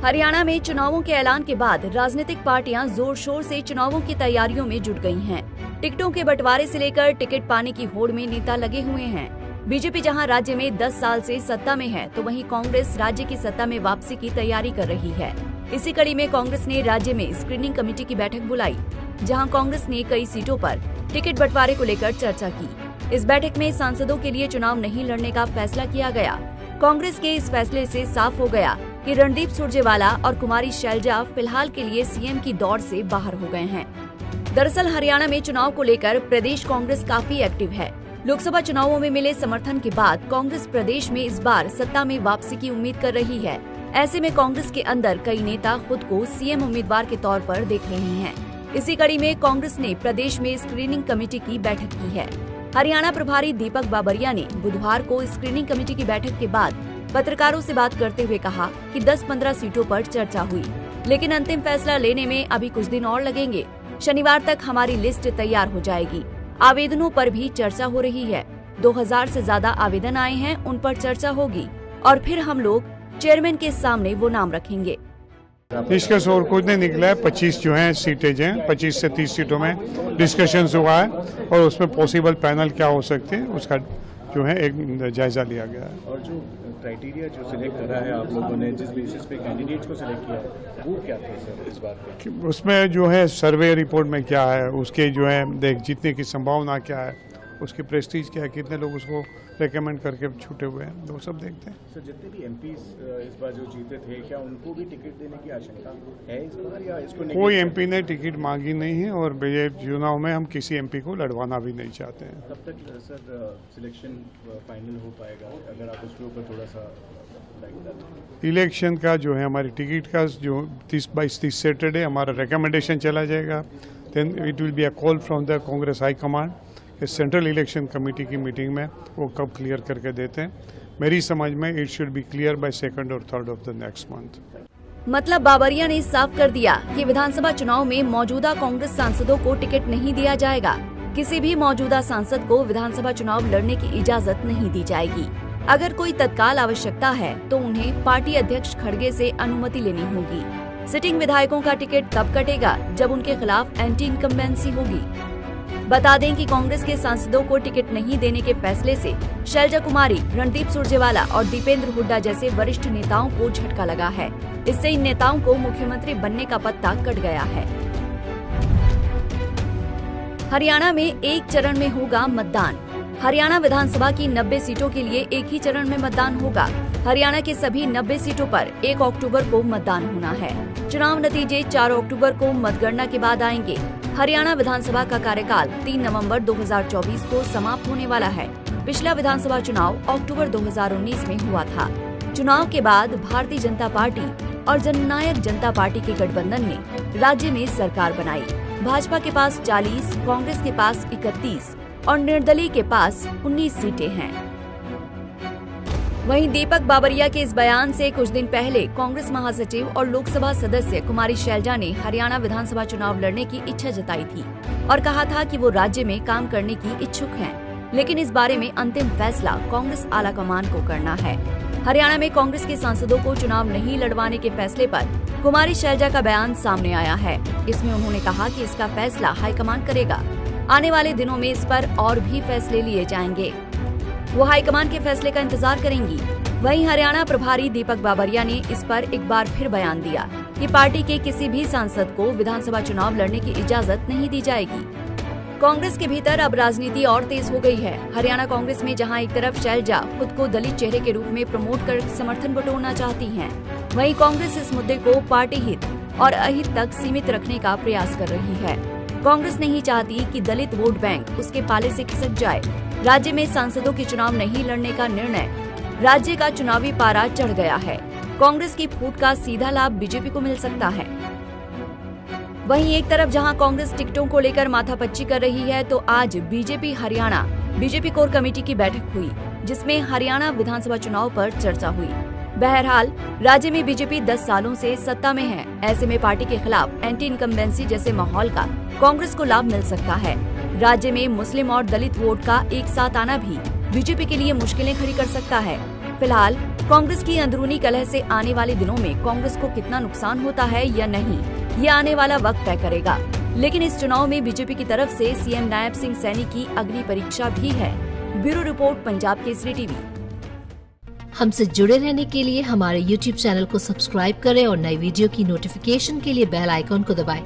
हरियाणा में चुनावों के ऐलान के बाद राजनीतिक पार्टियां जोर शोर से चुनावों की तैयारियों में जुट गई हैं। टिकटों के बंटवारे से लेकर टिकट पाने की होड़ में नेता लगे हुए हैं। बीजेपी जहां राज्य में 10 साल से सत्ता में है, तो वहीं कांग्रेस राज्य की सत्ता में वापसी की तैयारी कर रही है। इसी कड़ी में कांग्रेस ने राज्य में स्क्रीनिंग कमेटी की बैठक बुलाई, जहां कांग्रेस ने कई सीटों पर टिकट बंटवारे को लेकर चर्चा की। इस बैठक में सांसदों के लिए चुनाव नहीं लड़ने का फैसला किया गया। कांग्रेस के इस फैसले से साफ हो गया कि रणदीप सुरजेवाला और कुमारी शैलजा फिलहाल के लिए सीएम की दौड़ से बाहर हो गए हैं। दरअसल हरियाणा में चुनाव को लेकर प्रदेश कांग्रेस काफी एक्टिव है। लोकसभा चुनावों में मिले समर्थन के बाद कांग्रेस प्रदेश में इस बार सत्ता में वापसी की उम्मीद कर रही है। ऐसे में कांग्रेस के अंदर कई नेता खुद को सीएम उम्मीदवार के तौर पर देख रहे हैं। इसी कड़ी में कांग्रेस ने प्रदेश में स्क्रीनिंग कमेटी की बैठक की है। हरियाणा प्रभारी दीपक बाबरिया ने बुधवार को स्क्रीनिंग कमेटी की बैठक के बाद पत्रकारों से बात करते हुए कहा कि 10-15 सीटों पर चर्चा हुई, लेकिन अंतिम फैसला लेने में अभी कुछ दिन और लगेंगे। शनिवार तक हमारी लिस्ट तैयार हो जाएगी। आवेदनों पर भी चर्चा हो रही है। 2000 से ज्यादा आवेदन आए हैं, उन पर चर्चा होगी और फिर हम लोग चेयरमैन के सामने वो नाम रखेंगे। डिस्कस और कुछ नहीं निकला है। 25 जो है सीटें हैं, 25 से 30 सीटों में डिस्कशन हुआ है और उसमें पॉसिबल पैनल क्या हो सकते हैं उसका जो है एक जायजा लिया गया है। और जो क्राइटेरिया जो सिलेक्ट करा है आप लोगों ने, जिस बेसिस पे कैंडिडेट्स को सिलेक्ट किया, वो क्या थे सर इस बार पे? उसमें जो है सर्वे रिपोर्ट में क्या है, उसके जो है जीतने की संभावना क्या है, उसकी प्रेस्टीज क्या है, कितने लोग उसको रेकमेंड करके छूटे हुए हैं, वो सब देखते हैं। सर जितने भी एमपीज इस बार जो जीते थे, क्या उनको भी टिकट देने की आशंका है इस बार या इसको नहीं? कोई एमपी ने टिकट मांगी नहीं है और ये चुनाव में हम किसी एमपी को लड़वाना भी नहीं चाहते हैं। कब तक सर सिलेक्शन फाइनल हो पाएगा, अगर आप उसके ऊपर थोड़ा सा इलेक्शन का जो है हमारी टिकट का जो 30 सैटरडे हमारा रिकमेंडेशन चला जाएगा। Then it will be a call from the Congress high command. Central election committee की मीटिंग में वो कब क्लियर करके देते हैं। मेरी समझ में it should be clear by 2nd और 3rd of the next month. मतलब बाबरिया ने साफ कर दिया कि विधानसभा चुनाव में मौजूदा कांग्रेस सांसदों को टिकट नहीं दिया जाएगा। किसी भी मौजूदा सांसद को विधानसभा चुनाव लड़ने की इजाजत नहीं दी जाएगी। अगर कोई तत्काल आवश्यकता है तो उन्हें पार्टी अध्यक्ष खड़गे से अनुमति लेनी होगी। सिटिंग विधायकों का टिकट तब कटेगा जब उनके खिलाफ एंटी इनकम्बेंसी होगी। बता दें कि कांग्रेस के सांसदों को टिकट नहीं देने के फैसले से शैलजा कुमारी, रणदीप सुरजेवाला और दीपेंद्र हुड्डा जैसे वरिष्ठ नेताओं को झटका लगा है। इससे इन नेताओं को मुख्यमंत्री बनने का पत्ता कट गया है। हरियाणा में एक चरण में होगा मतदान। हरियाणा विधानसभा की 90 सीटों के लिए एक ही चरण में मतदान होगा। हरियाणा के सभी 90 सीटों पर 1 अक्टूबर को मतदान होना है। चुनाव नतीजे 4 अक्टूबर को मतगणना के बाद आएंगे। हरियाणा विधानसभा का कार्यकाल 3 नवंबर 2024 को समाप्त होने वाला है। पिछला विधानसभा चुनाव अक्टूबर 2019 में हुआ था। चुनाव के बाद भारतीय जनता पार्टी और जननायक जनता पार्टी के गठबंधन ने राज्य में सरकार बनाई। भाजपा के पास 40, कांग्रेस के पास 31 और निर्दलीय के पास 19 सीटें हैं। वहीं दीपक बाबरिया के इस बयान से कुछ दिन पहले कांग्रेस महासचिव और लोकसभा सदस्य कुमारी शैलजा ने हरियाणा विधानसभा चुनाव लड़ने की इच्छा जताई थी और कहा था कि वो राज्य में काम करने की इच्छुक हैं। लेकिन इस बारे में अंतिम फैसला कांग्रेस आलाकमान को करना है। हरियाणा में कांग्रेस के सांसदों को चुनाव नहीं लड़वाने के फैसले पर कुमारी शैलजा का बयान सामने आया है। इसमें उन्होंने कहा कि इसका फैसला हाईकमान करेगा। आने वाले दिनों में इस पर और भी फैसले लिए जाएंगे। वो हाईकमान के फैसले का इंतजार करेंगी। वहीं हरियाणा प्रभारी दीपक बाबरिया ने इस पर एक बार फिर बयान दिया कि पार्टी के किसी भी सांसद को विधानसभा चुनाव लड़ने की इजाजत नहीं दी जाएगी। कांग्रेस के भीतर अब राजनीति और तेज हो गई है। हरियाणा कांग्रेस में जहां एक तरफ शैलजा खुद को दलित चेहरे के रूप में प्रमोट कर समर्थन बटोरना चाहती हैं, वहीं कांग्रेस इस मुद्दे को पार्टी हित और अहित तक सीमित रखने का प्रयास कर रही है। कांग्रेस नहीं चाहती कि दलित वोट बैंक उसके पाले से खिसक जाए। राज्य में सांसदों के चुनाव नहीं लड़ने का निर्णय राज्य का चुनावी पारा चढ़ गया है। कांग्रेस की फूट का सीधा लाभ बीजेपी को मिल सकता है। वहीं एक तरफ जहां कांग्रेस टिकटों को लेकर माथापच्ची कर रही है, तो आज बीजेपी कोर कमेटी की बैठक हुई, जिसमें हरियाणा विधानसभा चुनाव पर चर्चा हुई। बहरहाल राज्य में बीजेपी 10 सालों से सत्ता में है। ऐसे में पार्टी के खिलाफ एंटी इनकम्बेंसी जैसे माहौल का कांग्रेस को लाभ मिल सकता है। राज्य में मुस्लिम और दलित वोट का एक साथ आना भी बीजेपी के लिए मुश्किलें खड़ी कर सकता है। फिलहाल कांग्रेस की अंदरूनी कलह से आने वाले दिनों में कांग्रेस को कितना नुकसान होता है या नहीं, ये आने वाला वक्त तय करेगा। लेकिन इस चुनाव में बीजेपी की तरफ से सीएम नायब सिंह सैनी की अग्नि परीक्षा भी है। Bureau report, Punjab Kesari TV. हमसे जुड़े रहने के लिए हमारे YouTube चैनल को सब्सक्राइब करें और नई वीडियो की नोटिफिकेशन के लिए बेल आइकॉन को दबाएं।